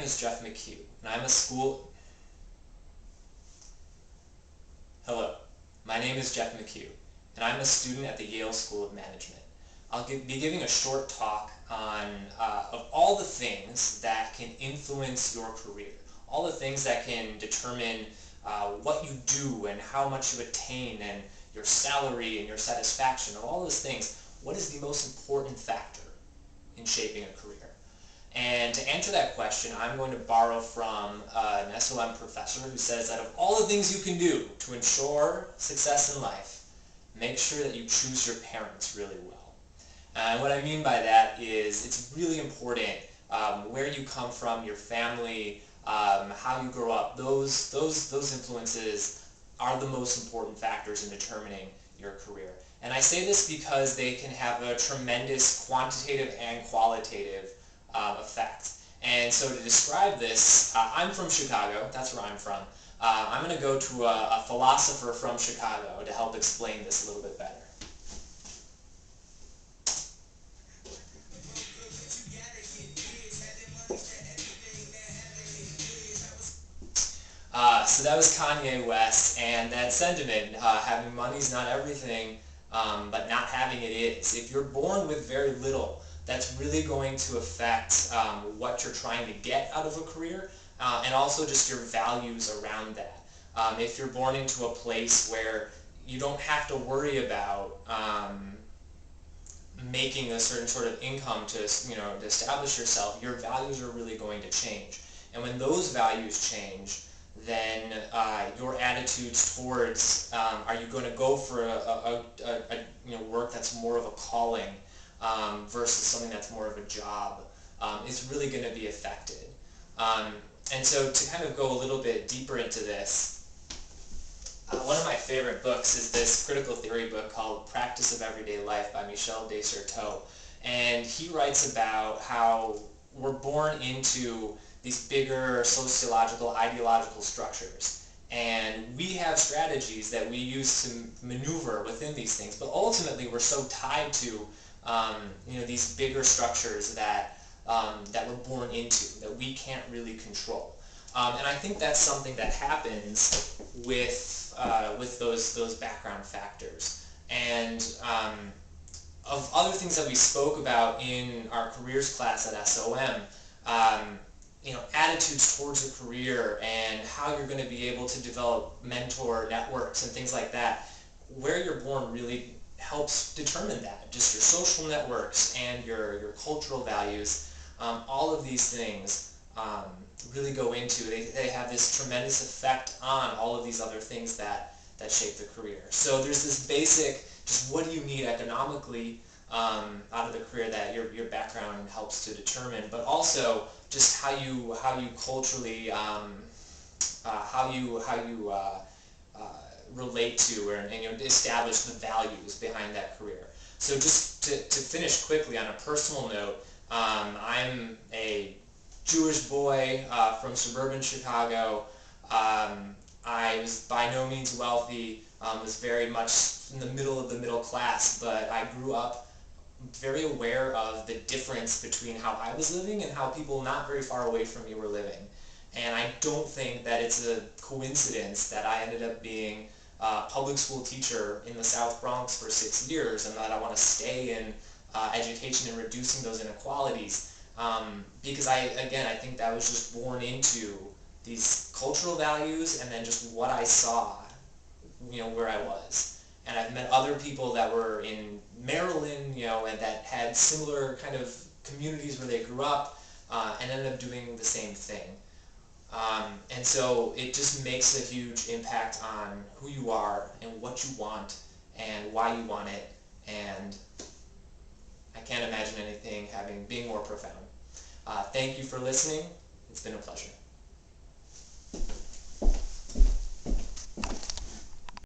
is Jeff McHugh, and I'm a school... Hello, my name is Jeff McHugh, and I'm a student at the Yale School of Management. I'll be giving a short talk on of all the things that can influence your career, all the things that can determine what you do and how much you attain and your salary and your satisfaction, of all those things. What is the most important factor in shaping a career? And to answer that question, I'm going to borrow from an SOM professor who says that of all the things you can do to ensure success in life, make sure that you choose your parents really well. And what I mean by that is it's really important where you come from, your family, how you grow up. Those influences are the most important factors in determining your career. And I say this because they can have a tremendous quantitative and qualitative effect. And so to describe this, I'm from Chicago, that's where I'm from. I'm going to go to a philosopher from Chicago to help explain this a little bit better. So that was Kanye West, and that sentiment, having money's not everything, but not having it is. If you're born with very little, that's really going to affect what you're trying to get out of a career, and also just your values around that. If you're born into a place where you don't have to worry about making a certain sort of income to establish yourself, your values are really going to change. And when those values change, then your attitudes towards are you going to go for a work that's more of a calling versus something that's more of a job is really going to be affected. And so to kind of go a little bit deeper into this, one of my favorite books is this critical theory book called Practice of Everyday Life by Michel Desserteaux. And he writes about how we're born into these bigger sociological, ideological structures. And we have strategies that we use to maneuver within these things, but ultimately we're so tied to these bigger structures that we're born into, that we can't really control. And I think that's something that happens with those background factors. And of other things that we spoke about in our careers class at SOM, attitudes towards a career and how you're going to be able to develop mentor networks and things like that, where you're born really helps determine that. Just your social networks and your cultural values, all of these things really go into, they have this tremendous effect on all of these other things that shape the career. So there's this basic, just what do you need economically out of the career that your background helps to determine, but also just how you culturally, how you relate to and establish the values behind that career. So just to finish quickly on a personal note, I'm a Jewish boy from suburban Chicago. I was by no means wealthy, was very much in the middle of the middle class, but I grew up very aware of the difference between how I was living and how people not very far away from me were living. And I don't think that it's a coincidence that I ended up being a public school teacher in the South Bronx for 6 years, and that I want to stay in education and reducing those inequalities. Because I think that was just born into these cultural values and then just what I saw, where I was. And I've met other people that were in Maryland, and that had similar kind of communities where they grew up and ended up doing the same thing. And so it just makes a huge impact on who you are and what you want and why you want it. And I can't imagine anything being more profound. Thank you for listening. It's been a pleasure.